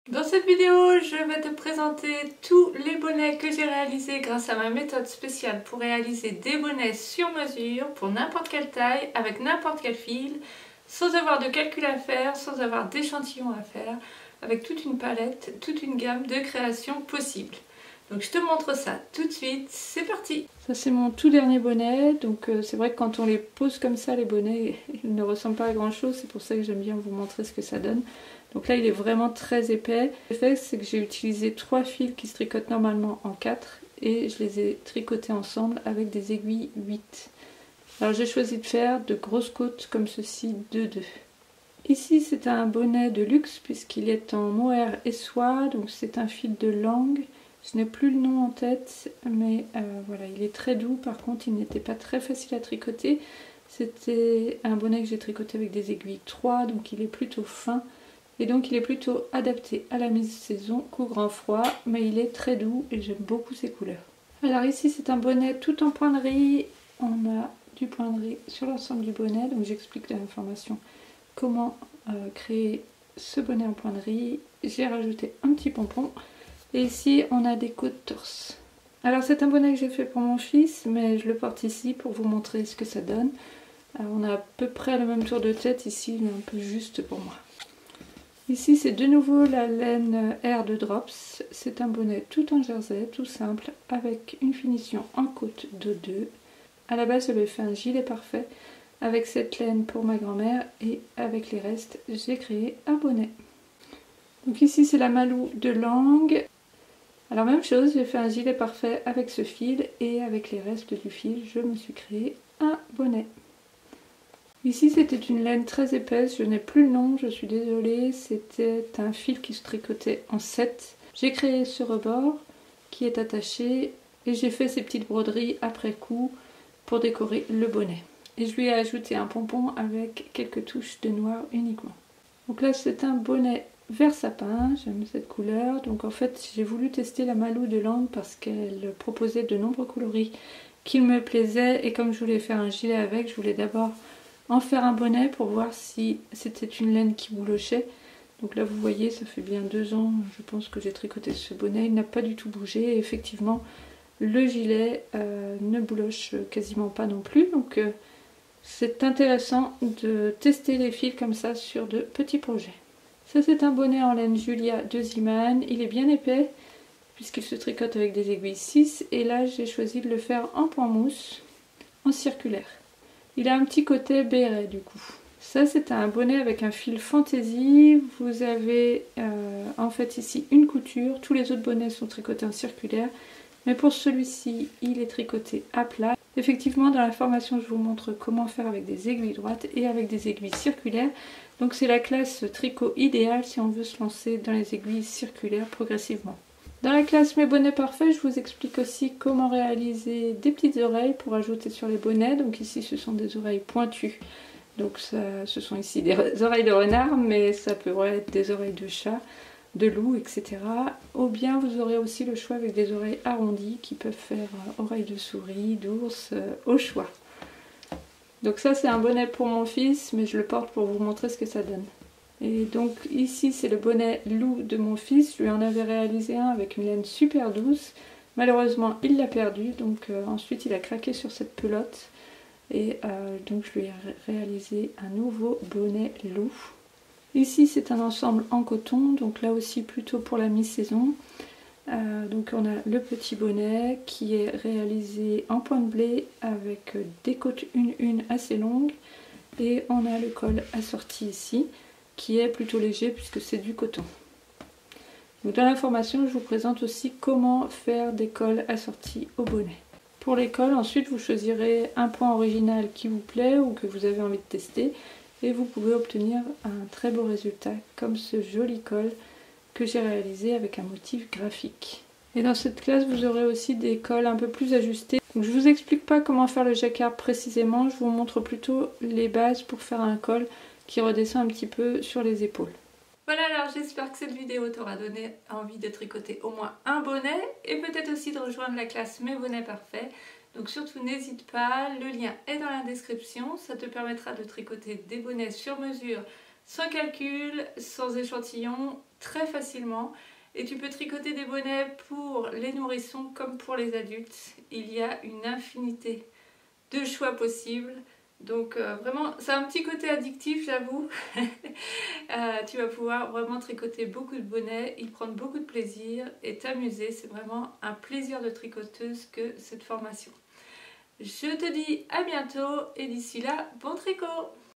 Dans cette vidéo, je vais te présenter tous les bonnets que j'ai réalisés grâce à ma méthode spéciale pour réaliser des bonnets sur mesure pour n'importe quelle taille, avec n'importe quel fil, sans avoir de calcul à faire, sans avoir d'échantillons à faire, avec toute une palette, toute une gamme de créations possibles. Donc je te montre ça tout de suite, c'est parti! Ça c'est mon tout dernier bonnet, donc c'est vrai que quand on les pose comme ça, les bonnets, ils ne ressemblent pas à grand chose, c'est pour ça que j'aime bien vous montrer ce que ça donne. Donc là il est vraiment très épais. Ce que j'ai fait, c'est que j'ai utilisé 3 fils qui se tricotent normalement en 4 et je les ai tricotés ensemble avec des aiguilles 8. Alors j'ai choisi de faire de grosses côtes comme ceci, 2-2. Ici c'est un bonnet de luxe puisqu'il est en mohair et soie, donc c'est un fil de langue. Je n'ai plus le nom en tête, mais voilà, il est très doux. Par contre, il n'était pas très facile à tricoter. C'était un bonnet que j'ai tricoté avec des aiguilles 3, donc il est plutôt fin. Et donc il est plutôt adapté à la mi-saison qu'au grand froid, mais il est très doux et j'aime beaucoup ses couleurs. Alors ici, c'est un bonnet tout en pointerie. On a du pointerie sur l'ensemble du bonnet, donc j'explique dans l'information comment créer ce bonnet en pointerie. J'ai rajouté un petit pompon. Et ici on a des côtes torse. Alors c'est un bonnet que j'ai fait pour mon fils, mais je le porte ici pour vous montrer ce que ça donne. Alors, on a à peu près le même tour de tête ici, mais un peu juste pour moi. Ici c'est de nouveau la laine Air de Drops. C'est un bonnet tout en jersey, tout simple, avec une finition en côte de 2. À la base j'avais fait un gilet parfait avec cette laine pour ma grand-mère et avec les restes j'ai créé un bonnet. Donc ici c'est la Malou de langue. Alors même chose, j'ai fait un gilet parfait avec ce fil et avec les restes du fil, je me suis créé un bonnet. Ici c'était une laine très épaisse, je n'ai plus le nom, je suis désolée, c'était un fil qui se tricotait en 7. J'ai créé ce rebord qui est attaché et j'ai fait ces petites broderies après coup pour décorer le bonnet. Et je lui ai ajouté un pompon avec quelques touches de noir uniquement. Donc là c'est un bonnet vert sapin, j'aime cette couleur. Donc en fait j'ai voulu tester la Malou de langue parce qu'elle proposait de nombreux coloris qui me plaisaient. Et comme je voulais faire un gilet avec, je voulais d'abord en faire un bonnet pour voir si c'était une laine qui boulochait. Donc là vous voyez, ça fait bien 2 ans je pense que j'ai tricoté ce bonnet, il n'a pas du tout bougé. Et effectivement le gilet ne bouloche quasiment pas non plus. Donc c'est intéressant de tester les fils comme ça sur de petits projets. Ça c'est un bonnet en laine Julia de Ziman, il est bien épais puisqu'il se tricote avec des aiguilles 6 et là j'ai choisi de le faire en point mousse, en circulaire. Il a un petit côté béret du coup. Ça c'est un bonnet avec un fil fantaisie, vous avez en fait ici une couture, tous les autres bonnets sont tricotés en circulaire, mais pour celui-ci il est tricoté à plat. Effectivement dans la formation je vous montre comment faire avec des aiguilles droites et avec des aiguilles circulaires. Donc c'est la classe tricot idéale si on veut se lancer dans les aiguilles circulaires progressivement. Dans la classe mes bonnets parfaits, je vous explique aussi comment réaliser des petites oreilles pour ajouter sur les bonnets. Donc ici ce sont des oreilles pointues. Donc ce sont ici des oreilles de renard, mais ça peut être des oreilles de chat, de loup, etc. Ou bien vous aurez aussi le choix avec des oreilles arrondies qui peuvent faire oreilles de souris, d'ours, au choix. Donc ça c'est un bonnet pour mon fils, mais je le porte pour vous montrer ce que ça donne. Et donc ici c'est le bonnet loup de mon fils, je lui en avais réalisé un avec une laine super douce. Malheureusement il l'a perdu, donc ensuite il a craqué sur cette pelote. Et donc je lui ai réalisé un nouveau bonnet loup. Ici c'est un ensemble en coton, donc là aussi plutôt pour la mi-saison. Donc on a le petit bonnet qui est réalisé en point de blé avec des côtes une assez longues. Et on a le col assorti ici qui est plutôt léger puisque c'est du coton. Donc dans la formation je vous présente aussi comment faire des cols assortis au bonnet. Pour les cols ensuite vous choisirez un point original qui vous plaît ou que vous avez envie de tester. Et vous pouvez obtenir un très beau résultat comme ce joli col que j'ai réalisé avec un motif graphique. Et dans cette classe vous aurez aussi des cols un peu plus ajustés. Donc je vous explique pas comment faire le jacquard précisément, je vous montre plutôt les bases pour faire un col qui redescend un petit peu sur les épaules. Voilà, alors j'espère que cette vidéo t'aura donné envie de tricoter au moins un bonnet et peut-être aussi de rejoindre la classe Mes bonnets parfaits. Donc surtout n'hésite pas, le lien est dans la description, ça te permettra de tricoter des bonnets sur mesure, sans calcul, sans échantillon, très facilement. Et tu peux tricoter des bonnets pour les nourrissons comme pour les adultes. Il y a une infinité de choix possibles. Donc vraiment, c'est un petit côté addictif, j'avoue. Tu vas pouvoir vraiment tricoter beaucoup de bonnets, y prendre beaucoup de plaisir et t'amuser. C'est vraiment un plaisir de tricoteuse que cette formation. Je te dis à bientôt et d'ici là, bon tricot!